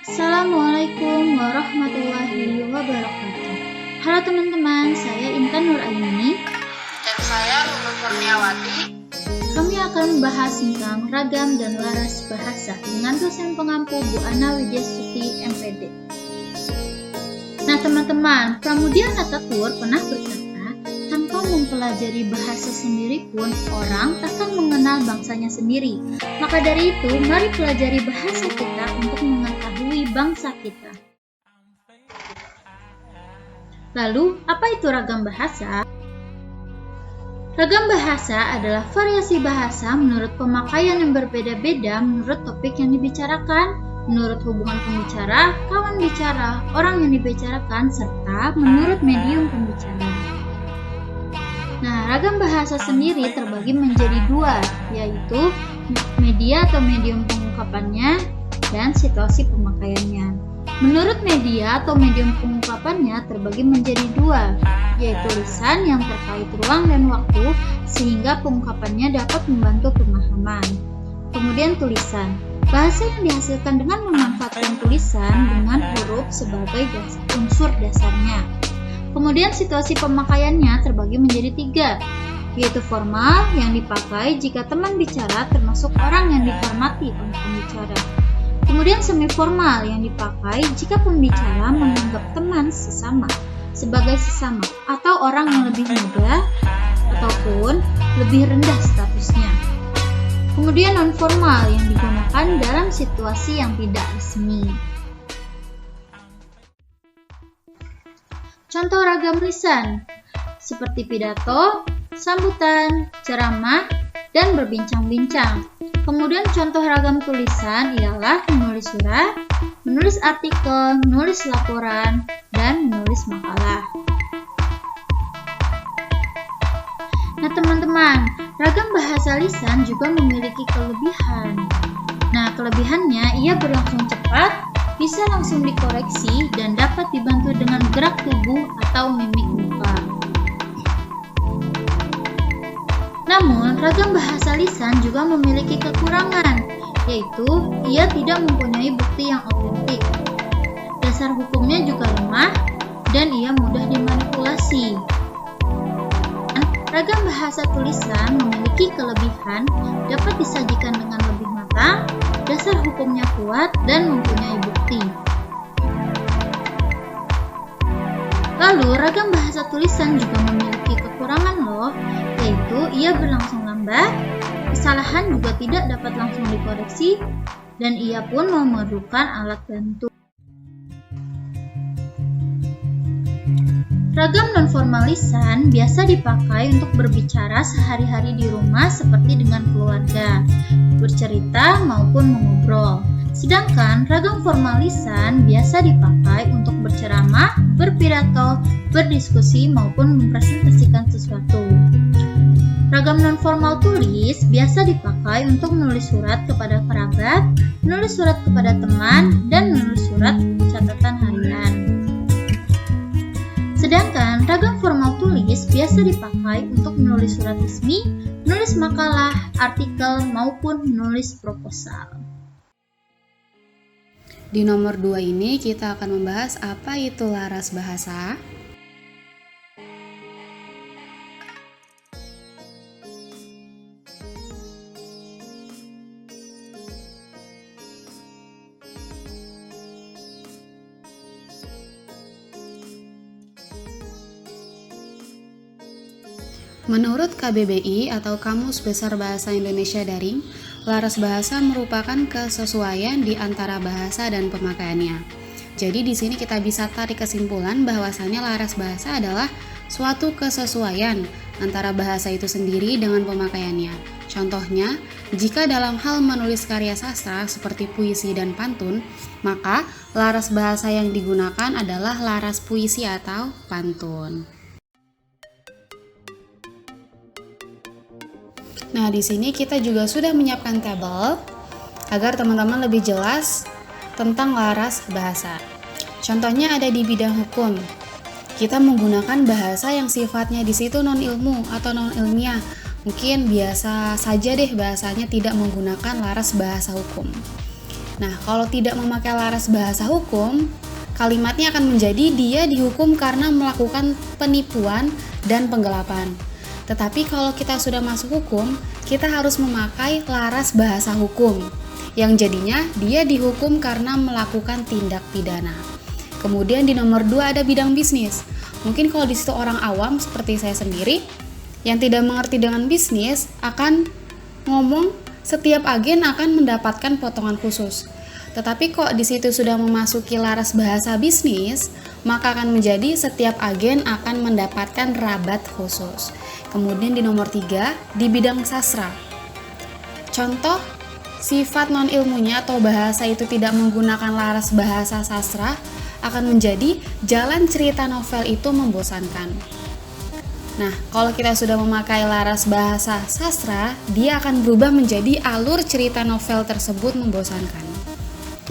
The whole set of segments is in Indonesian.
Assalamualaikum warahmatullahi wabarakatuh. Halo teman-teman, saya Intan Nuraini Dan saya Lulu Kurniawati. Kami akan membahas tentang ragam dan laras bahasa dengan dosen pengampu Bu Ana Widyasuti MPD. Nah teman-teman, Pramudia Natatur pernah berkata, tanpa mempelajari bahasa sendiri pun orang takkan mengenal bangsanya sendiri. Maka dari itu, mari pelajari bahasa kita untuk mengetahui bangsa kita. Lalu, apa itu ragam bahasa? Ragam bahasa adalah variasi bahasa menurut pemakaian yang berbeda-beda menurut topik yang dibicarakan, menurut hubungan pembicara, kawan bicara, orang yang dibicarakan, serta menurut medium pembicara. Nah, ragam bahasa sendiri terbagi menjadi dua, yaitu media atau medium pengungkapannya dan situasi pemakaiannya. Menurut media atau medium pengungkapannya terbagi menjadi dua, yaitu lisan yang terkait ruang dan waktu sehingga pengungkapannya dapat membantu pemahaman. Kemudian tulisan, bahasa yang dihasilkan dengan memanfaatkan tulisan dengan huruf sebagai unsur dasarnya. Kemudian situasi pemakaiannya terbagi menjadi tiga, yaitu formal yang dipakai jika teman bicara termasuk orang yang dihormati oleh pembicara. Kemudian semi formal yang dipakai jika pembicara menganggap teman sesama sebagai sesama atau orang yang lebih muda ataupun lebih rendah statusnya. Kemudian non formal yang digunakan dalam situasi yang tidak resmi. Contoh ragam lisan seperti pidato, sambutan, ceramah, dan berbincang-bincang. Kemudian contoh ragam tulisan ialah menulis surat, menulis artikel, menulis laporan, dan menulis makalah. Nah teman-teman, ragam bahasa lisan juga memiliki kelebihan. Nah kelebihannya ia berlangsung cepat, bisa langsung dikoreksi, dan dapat dibantu dengan gerak tubuh atau mimik muka. Namun, ragam bahasa lisan juga memiliki kekurangan, yaitu ia tidak mempunyai bukti yang otentik. Dasar hukumnya juga lemah, dan ia mudah dimanipulasi. Ragam bahasa tulisan memiliki kelebihan, dapat disajikan dengan lebih matang, dasar hukumnya kuat, dan mempunyai bukti. Lalu, ragam bahasa tulisan juga memiliki kekurangan loh, yaitu ia berlangsung lambat, kesalahan juga tidak dapat langsung dikoreksi, dan ia pun memerlukan alat bantu. Ragam non-formal lisan biasa dipakai untuk berbicara sehari-hari di rumah seperti dengan keluarga, bercerita maupun mengobrol. Sedangkan ragam formal lisan biasa dipakai untuk berceramah, berpidato, berdiskusi maupun mempresentasikan sesuatu. Ragam non-formal tulis biasa dipakai untuk menulis surat kepada kerabat, menulis surat kepada teman, dan menulis surat catatan harian. Sedangkan ragam formal tulis biasa dipakai untuk menulis surat resmi, menulis makalah, artikel, maupun menulis proposal. Di nomor 2 ini kita akan membahas apa itu laras bahasa. Menurut KBBI atau Kamus Besar Bahasa Indonesia Daring, laras bahasa merupakan kesesuaian di antara bahasa dan pemakaiannya. Jadi di sini kita bisa tarik kesimpulan bahwasannya laras bahasa adalah suatu kesesuaian antara bahasa itu sendiri dengan pemakaiannya. Contohnya, jika dalam hal menulis karya sastra seperti puisi dan pantun, maka laras bahasa yang digunakan adalah laras puisi atau pantun. Nah, di sini kita juga sudah menyiapkan tabel agar teman-teman lebih jelas tentang laras bahasa. Contohnya ada di bidang hukum. Kita menggunakan bahasa yang sifatnya di situ non-ilmu atau non-ilmiah. Mungkin biasa saja deh bahasanya, tidak menggunakan laras bahasa hukum. Nah, kalau tidak memakai laras bahasa hukum, kalimatnya akan menjadi dia dihukum karena melakukan penipuan dan penggelapan. Tetapi kalau kita sudah masuk hukum, kita harus memakai laras bahasa hukum, yang jadinya dia dihukum karena melakukan tindak pidana. Kemudian di nomor 2 ada bidang bisnis. Mungkin kalau di situ orang awam seperti saya sendiri, yang tidak mengerti dengan bisnis akan ngomong setiap agen akan mendapatkan potongan khusus. Tetapi kok di situ sudah memasuki laras bahasa bisnis, maka akan menjadi setiap agen akan mendapatkan rabat khusus. Kemudian di nomor 3, di bidang sastra. Contoh, sifat non-ilmunya atau bahasa itu tidak menggunakan laras bahasa sastra, akan menjadi jalan cerita novel itu membosankan. Nah, kalau kita sudah memakai laras bahasa sastra, dia akan berubah menjadi alur cerita novel tersebut membosankan.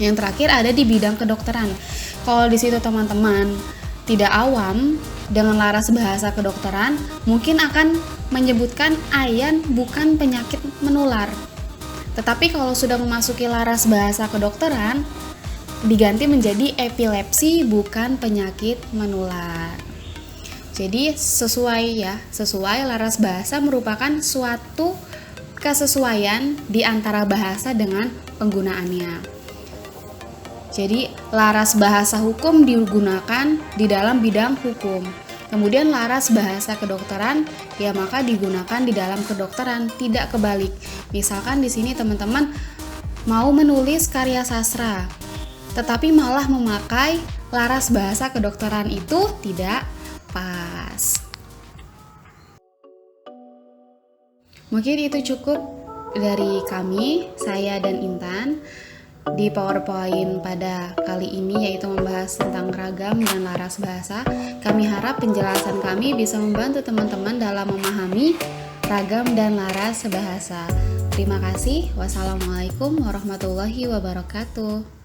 Yang terakhir ada di bidang kedokteran. Kalau di situ teman-teman tidak awam dengan laras bahasa kedokteran, mungkin akan menyebutkan ayan bukan penyakit menular. Tetapi kalau sudah memasuki laras bahasa kedokteran, diganti menjadi epilepsi bukan penyakit menular. Jadi sesuai laras bahasa merupakan suatu kesesuaian di antara bahasa dengan penggunaannya. Jadi laras bahasa hukum digunakan di dalam bidang hukum. Kemudian laras bahasa kedokteran ya maka digunakan di dalam kedokteran, tidak kebalik. Misalkan di sini teman-teman mau menulis karya sastra, tetapi malah memakai laras bahasa kedokteran, itu tidak pas. Mungkin itu cukup dari kami, saya dan Intan, di PowerPoint pada kali ini, yaitu membahas tentang ragam dan laras bahasa. Kami harap penjelasan kami bisa membantu teman-teman dalam memahami ragam dan laras bahasa. Terima kasih. Wassalamualaikum warahmatullahi wabarakatuh.